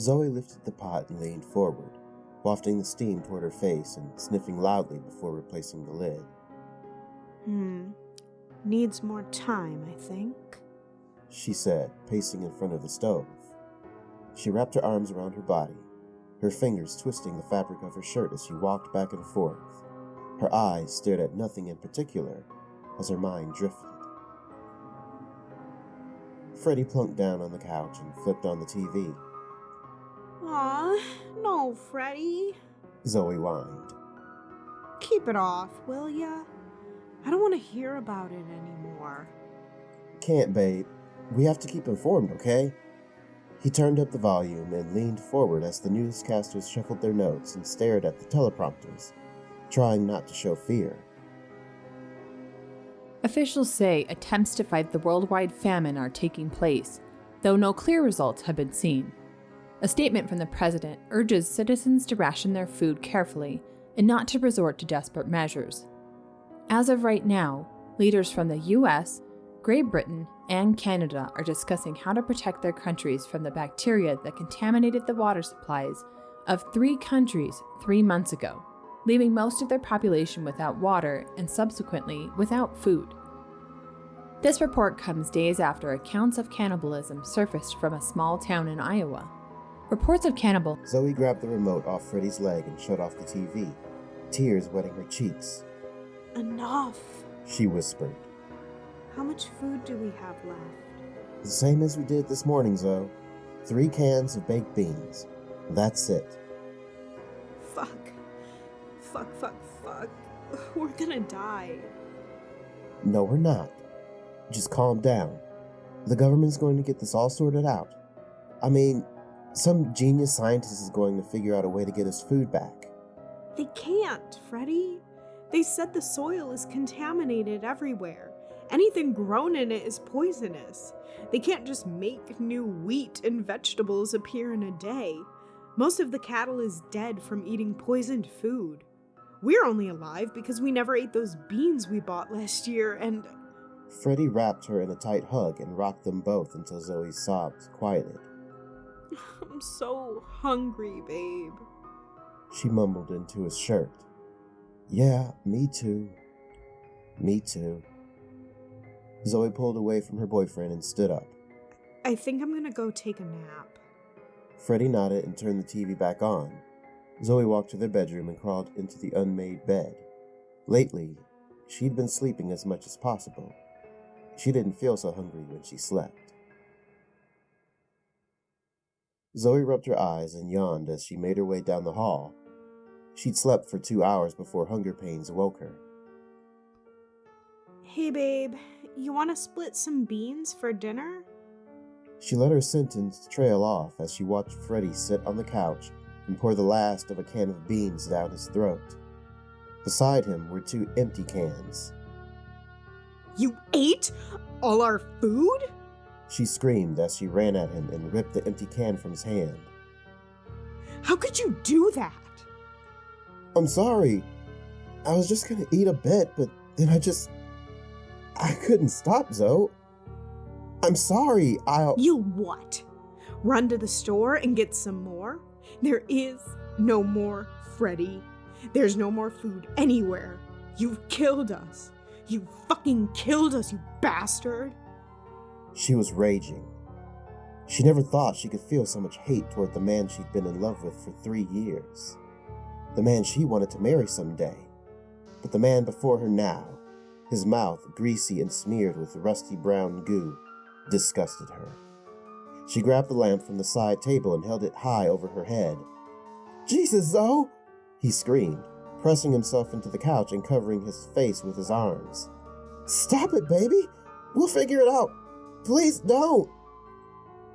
Zoe lifted the pot and leaned forward, wafting the steam toward her face and sniffing loudly before replacing the lid. Needs more time, I think, she said, pacing in front of the stove. She wrapped her arms around her body, her fingers twisting the fabric of her shirt as she walked back and forth. Her eyes stared at nothing in particular as her mind drifted. Freddie plunked down on the couch and flipped on the TV. Aw, no, Freddie. Zoe whined. Keep it off, will ya? I don't want to hear about it anymore. Can't, babe. We have to keep informed, okay? He turned up the volume and leaned forward as the newscasters shuffled their notes and stared at the teleprompters, trying not to show fear. Officials say attempts to fight the worldwide famine are taking place, though no clear results have been seen. A statement from the president urges citizens to ration their food carefully and not to resort to desperate measures. As of right now, leaders from the US, Great Britain, and Canada are discussing how to protect their countries from the bacteria that contaminated the water supplies of 3 countries 3 months ago, leaving most of their population without water and subsequently without food. This report comes days after accounts of cannibalism surfaced from a small town in Iowa. Reports of cannibal. Zoe grabbed the remote off Freddie's leg and shut off the TV, tears wetting her cheeks. Enough, she whispered. How much food do we have left? The same as we did this morning, Zoe. 3 cans of baked beans. That's it. Fuck. We're gonna die. No, we're not. Just calm down. The government's going to get this all sorted out. I mean, some genius scientist is going to figure out a way to get us food back. They can't, Freddie. They said the soil is contaminated everywhere. Anything grown in it is poisonous. They can't just make new wheat and vegetables appear in a day. Most of the cattle is dead from eating poisoned food. We're only alive because we never ate those beans we bought last year, and... Freddie wrapped her in a tight hug and rocked them both until Zoe's sobs quieted. I'm so hungry, babe. She mumbled into his shirt. Yeah, me too. Me too. Zoe pulled away from her boyfriend and stood up. I think I'm gonna go take a nap. Freddie nodded and turned the TV back on. Zoe walked to their bedroom and crawled into the unmade bed. Lately, she'd been sleeping as much as possible. She didn't feel so hungry when she slept. Zoe rubbed her eyes and yawned as she made her way down the hall. She'd slept for 2 hours before hunger pains woke her. Hey babe, you want to split some beans for dinner? She let her sentence trail off as she watched Freddie sit on the couch and pour the last of a can of beans down his throat. Beside him were 2 empty cans. You ate all our food? She screamed as she ran at him and ripped the empty can from his hand. How could you do that? I'm sorry. I was just gonna eat a bit, but then I couldn't stop, Zoe. I'm sorry, You'll what? Run to the store and get some more? There is no more Freddie. There's no more food anywhere. You've killed us. You fucking killed us, you bastard. She was raging. She never thought she could feel so much hate toward the man she'd been in love with for 3 years. The man she wanted to marry someday. But the man before her now, his mouth greasy and smeared with rusty brown goo, disgusted her. She grabbed the lamp from the side table and held it high over her head. Jesus, Zoe! He screamed, pressing himself into the couch and covering his face with his arms. Stop it, baby! We'll figure it out! Please don't!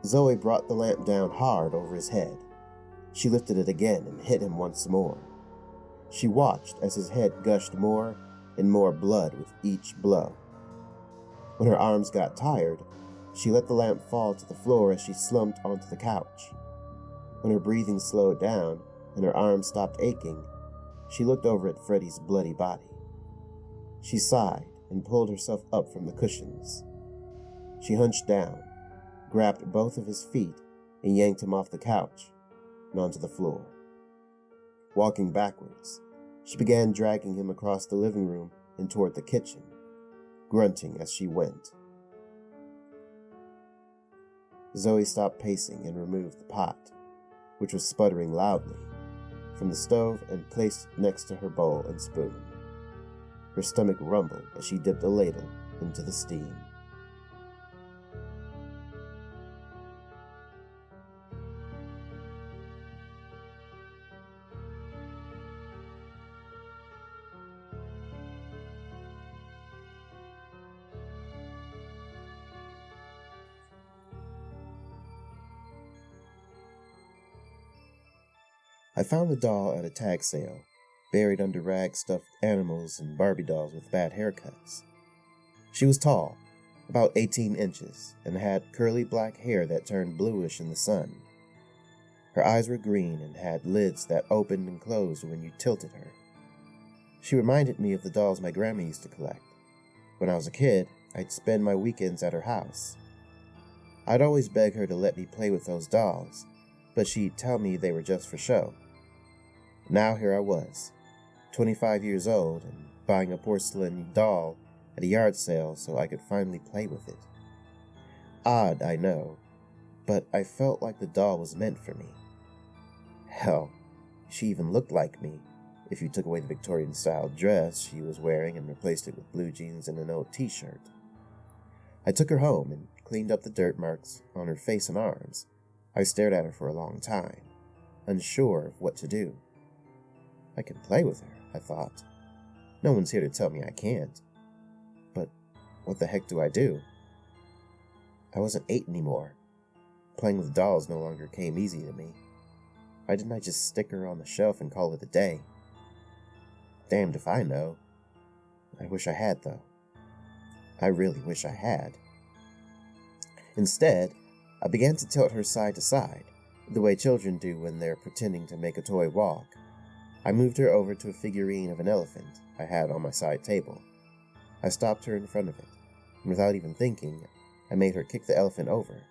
Zoe brought the lamp down hard over his head. She lifted it again and hit him once more. She watched as his head gushed more and more blood with each blow. When her arms got tired, she let the lamp fall to the floor as she slumped onto the couch. When her breathing slowed down and her arms stopped aching, she looked over at Freddie's bloody body. She sighed and pulled herself up from the cushions. She hunched down, grabbed both of his feet, and yanked him off the couch, and onto the floor. Walking backwards, she began dragging him across the living room and toward the kitchen, grunting as she went. Zoe stopped pacing and removed the pot, which was sputtering loudly, from the stove and placed it next to her bowl and spoon. Her stomach rumbled as she dipped a ladle into the steam. I found the doll at a tag sale, buried under rags stuffed animals and Barbie dolls with bad haircuts. She was tall, about 18 inches, and had curly black hair that turned bluish in the sun. Her eyes were green and had lids that opened and closed when you tilted her. She reminded me of the dolls my grandma used to collect. When I was a kid, I'd spend my weekends at her house. I'd always beg her to let me play with those dolls, but she'd tell me they were just for show. Now here I was, 25 years old, and buying a porcelain doll at a yard sale so I could finally play with it. Odd, I know, but I felt like the doll was meant for me. Hell, she even looked like me, if you took away the Victorian-style dress she was wearing and replaced it with blue jeans and an old t-shirt. I took her home and cleaned up the dirt marks on her face and arms. I stared at her for a long time, unsure of what to do. I can play with her, I thought. No one's here to tell me I can't. But what the heck do I do? I wasn't 8 anymore. Playing with dolls no longer came easy to me. Why didn't I just stick her on the shelf and call it a day? Damned if I know. I wish I had, though. I really wish I had. Instead, I began to tilt her side to side, the way children do when they're pretending to make a toy walk. I moved her over to a figurine of an elephant I had on my side table. I stopped her in front of it, and without even thinking, I made her kick the elephant over.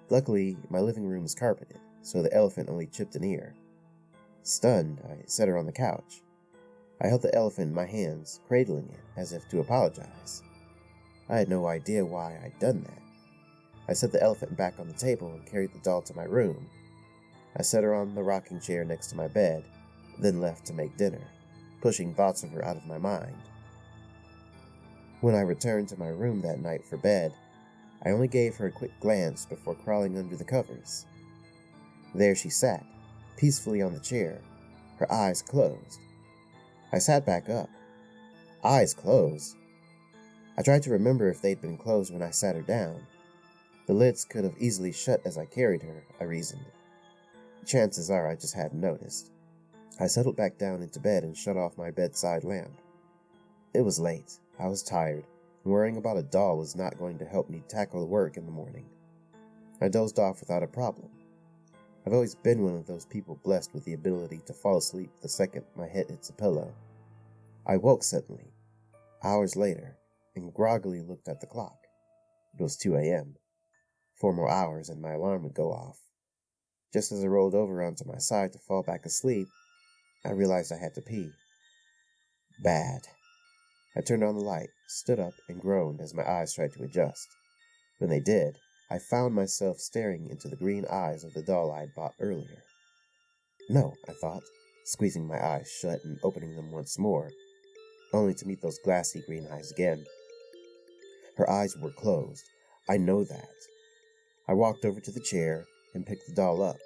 Luckily, my living room is carpeted, so the elephant only chipped an ear. Stunned, I set her on the couch. I held the elephant in my hands, cradling it as if to apologize. I had no idea why I'd done that. I set the elephant back on the table and carried the doll to my room. I set her on the rocking chair next to my bed, then left to make dinner, pushing thoughts of her out of my mind. When I returned to my room that night for bed, I only gave her a quick glance before crawling under the covers. There she sat, peacefully on the chair, her eyes closed. I sat back up. Eyes closed? I tried to remember if they'd been closed when I sat her down. The lids could have easily shut as I carried her, I reasoned. Chances are I just hadn't noticed. I settled back down into bed and shut off my bedside lamp. It was late. I was tired, and worrying about a doll was not going to help me tackle work in the morning. I dozed off without a problem. I've always been one of those people blessed with the ability to fall asleep the second my head hits a pillow. I woke suddenly, hours later, and groggily looked at the clock. It was 2 a.m. 4 more hours and my alarm would go off. Just as I rolled over onto my side to fall back asleep, I realized I had to pee. Bad. I turned on the light, stood up, and groaned as my eyes tried to adjust. When they did, I found myself staring into the green eyes of the doll I had bought earlier. No, I thought, squeezing my eyes shut and opening them once more, only to meet those glassy green eyes again. Her eyes were closed. I know that. I walked over to the chair and picked the doll up.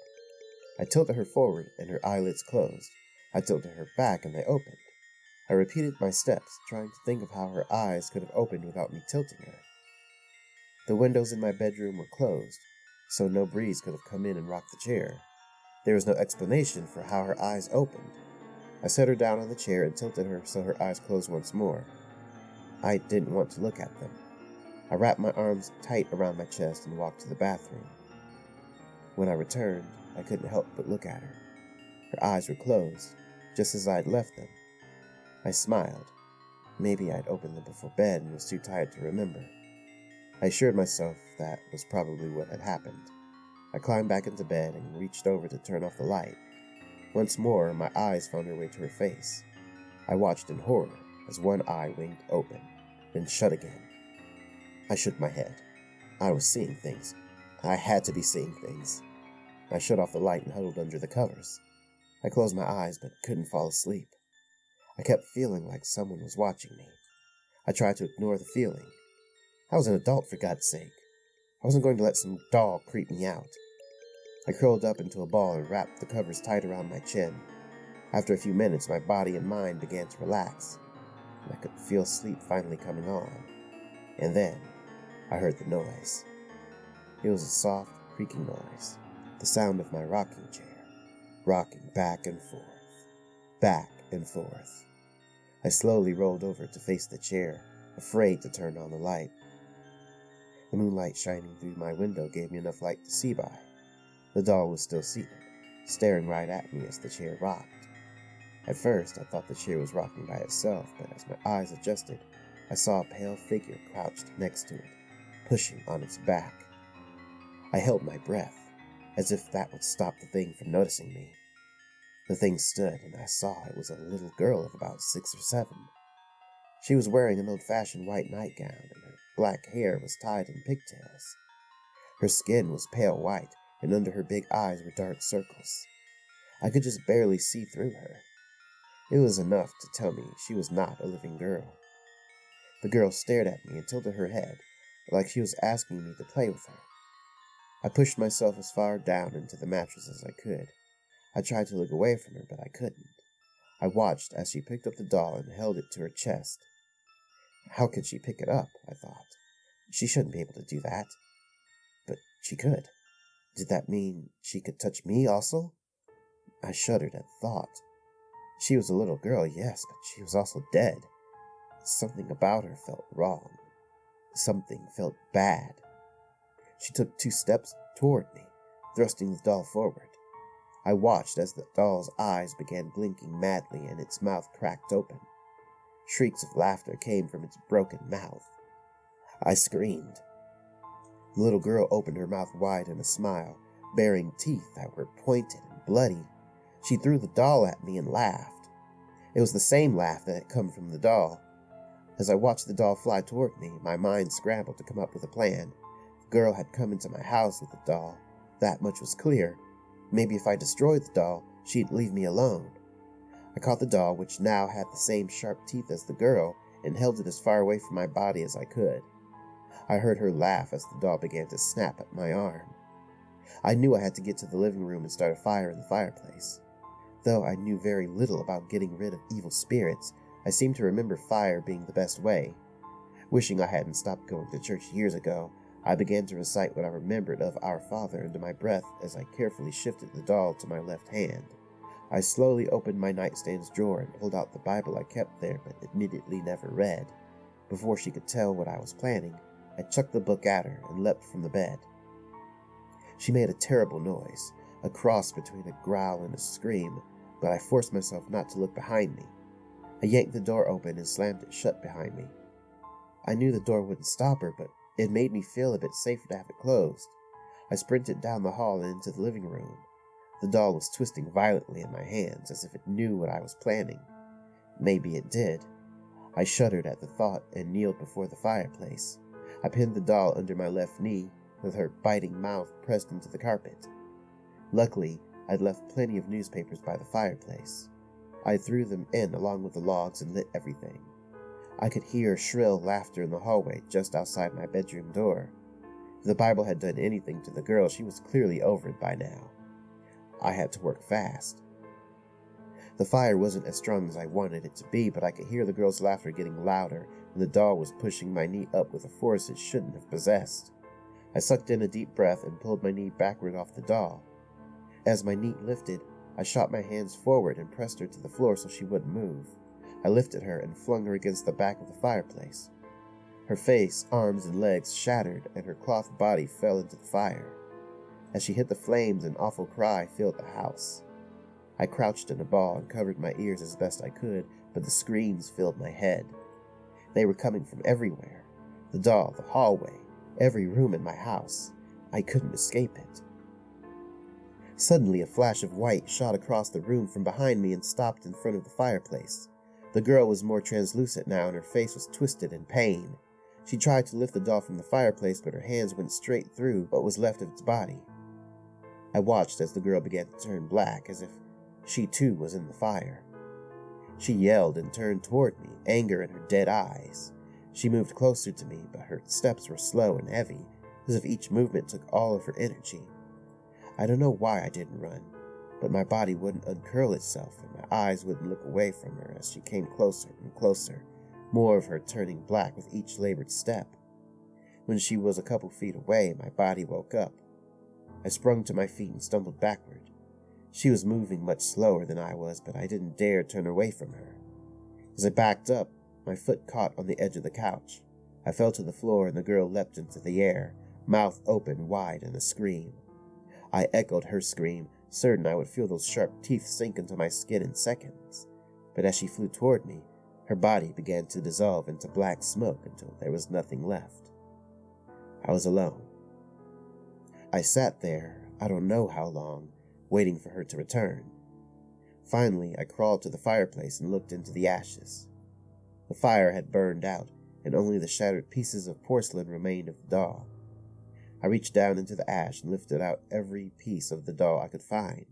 I tilted her forward and her eyelids closed. I tilted her back and they opened. I repeated my steps, trying to think of how her eyes could have opened without me tilting her. The windows in my bedroom were closed, so no breeze could have come in and rocked the chair. There was no explanation for how her eyes opened. I set her down on the chair and tilted her so her eyes closed once more. I didn't want to look at them. I wrapped my arms tight around my chest and walked to the bathroom. When I returned, I couldn't help but look at her. Her eyes were closed, just as I had left them. I smiled. Maybe I'd opened them before bed and was too tired to remember. I assured myself that was probably what had happened. I I climbed back into bed and reached over to turn off the light. Once more, my eyes found their way to her face. I watched in horror as one eye winked open, then shut again. I shook my head. I was seeing things. I had to be seeing things. I shut off the light and huddled under the covers. I closed my eyes but couldn't fall asleep. I kept feeling like someone was watching me. I tried to ignore the feeling. I was an adult, for God's sake. I wasn't going to let some doll creep me out. I curled up into a ball and wrapped the covers tight around my chin. After a few minutes, my body and mind began to relax, and I could feel sleep finally coming on. And then, I heard the noise. It was a soft, creaking noise, the sound of my rocking chair, rocking back and forth, back and forth. I slowly rolled over to face the chair, afraid to turn on the light. The moonlight shining through my window gave me enough light to see by. The doll was still seated, staring right at me as the chair rocked. At first, I thought the chair was rocking by itself, but as my eyes adjusted, I saw a pale figure crouched next to it, pushing on its back. I held my breath, as if that would stop the thing from noticing me. The thing stood, and I saw it was a little girl of about 6 or 7. She was wearing an old-fashioned white nightgown, and her black hair was tied in pigtails. Her skin was pale white, and under her big eyes were dark circles. I could just barely see through her. It was enough to tell me she was not a living girl. The girl stared at me and tilted her head, like she was asking me to play with her. I pushed myself as far down into the mattress as I could. I tried to look away from her, but I couldn't. I watched as she picked up the doll and held it to her chest. How could she pick it up, I thought. She shouldn't be able to do that. But she could. Did that mean she could touch me also? I shuddered at the thought. She was a little girl, yes, but she was also dead. Something about her felt wrong. Something felt bad. She took 2 steps toward me, thrusting the doll forward. I watched as the doll's eyes began blinking madly and its mouth cracked open. Shrieks of laughter came from its broken mouth. I screamed. The little girl opened her mouth wide in a smile, baring teeth that were pointed and bloody. She threw the doll at me and laughed. It was the same laugh that had come from the doll. As I watched the doll fly toward me, my mind scrambled to come up with a plan. The girl had come into my house with the doll. That much was clear. Maybe if I destroyed the doll, she'd leave me alone. I caught the doll, which now had the same sharp teeth as the girl, and held it as far away from my body as I could. I heard her laugh as the doll began to snap at my arm. I knew I had to get to the living room and start a fire in the fireplace. Though I knew very little about getting rid of evil spirits, I seemed to remember fire being the best way. Wishing I hadn't stopped going to church years ago, I began to recite what I remembered of Our Father under my breath as I carefully shifted the doll to my left hand. I slowly opened my nightstand's drawer and pulled out the Bible I kept there but admittedly never read. Before she could tell what I was planning, I chucked the book at her and leapt from the bed. She made a terrible noise, a cross between a growl and a scream, but I forced myself not to look behind me. I yanked the door open and slammed it shut behind me. I knew the door wouldn't stop her, but it made me feel a bit safer to have it closed. I sprinted down the hall and into the living room. The doll was twisting violently in my hands as if it knew what I was planning. Maybe it did. I shuddered at the thought and kneeled before the fireplace. I pinned the doll under my left knee, with her biting mouth pressed into the carpet. Luckily, I'd left plenty of newspapers by the fireplace. I threw them in along with the logs and lit everything. I could hear shrill laughter in the hallway just outside my bedroom door. If the Bible had done anything to the girl, she was clearly over it by now. I had to work fast. The fire wasn't as strong as I wanted it to be, but I could hear the girl's laughter getting louder, and the doll was pushing my knee up with a force it shouldn't have possessed. I sucked in a deep breath and pulled my knee backward off the doll. As my knee lifted, I shot my hands forward and pressed her to the floor so she wouldn't move. I lifted her and flung her against the back of the fireplace. Her face, arms, and legs shattered, and her cloth body fell into the fire. As she hit the flames, an awful cry filled the house. I crouched in a ball and covered my ears as best I could, but the screams filled my head. They were coming from everywhere. The doll, the hallway, every room in my house. I couldn't escape it. Suddenly, a flash of white shot across the room from behind me and stopped in front of the fireplace. The girl was more translucent now, and her face was twisted in pain. She tried to lift the doll from the fireplace, but her hands went straight through what was left of its body. I watched as the girl began to turn black, as if she too was in the fire. She yelled and turned toward me, anger in her dead eyes. She moved closer to me, but her steps were slow and heavy, as if each movement took all of her energy. I don't know why I didn't run, but my body wouldn't uncurl itself, and my eyes wouldn't look away from her as she came closer and closer, more of her turning black with each labored step. When she was a couple feet away, my body woke up. I sprung to my feet and stumbled backward. She was moving much slower than I was, but I didn't dare turn away from her. As I backed up, my foot caught on the edge of the couch. I fell to the floor, and the girl leapt into the air, mouth open wide in a scream. I echoed her scream, certain I would feel those sharp teeth sink into my skin in seconds. But as she flew toward me, her body began to dissolve into black smoke until there was nothing left. I was alone. I sat there, I don't know how long, waiting for her to return. Finally, I crawled to the fireplace and looked into the ashes. The fire had burned out, and only the shattered pieces of porcelain remained of the doll. I reached down into the ash and lifted out every piece of the doll I could find.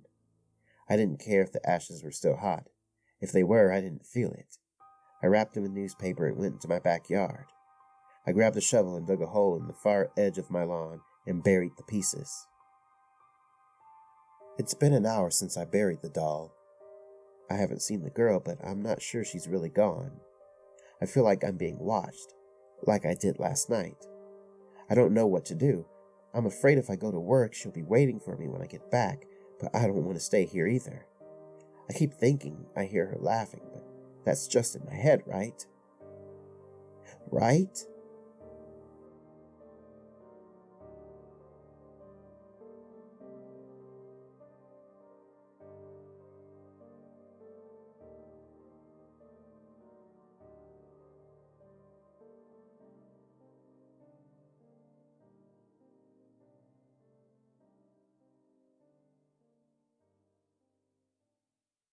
I didn't care if the ashes were still hot. If they were, I didn't feel it. I wrapped them in newspaper and went into my backyard. I grabbed a shovel and dug a hole in the far edge of my lawn and buried the pieces. It's been an hour since I buried the doll. I haven't seen the girl, but I'm not sure she's really gone. I feel like I'm being watched, like I did last night. I don't know what to do. I'm afraid if I go to work, she'll be waiting for me when I get back, but I don't want to stay here either. I keep thinking I hear her laughing, but that's just in my head, right? Right?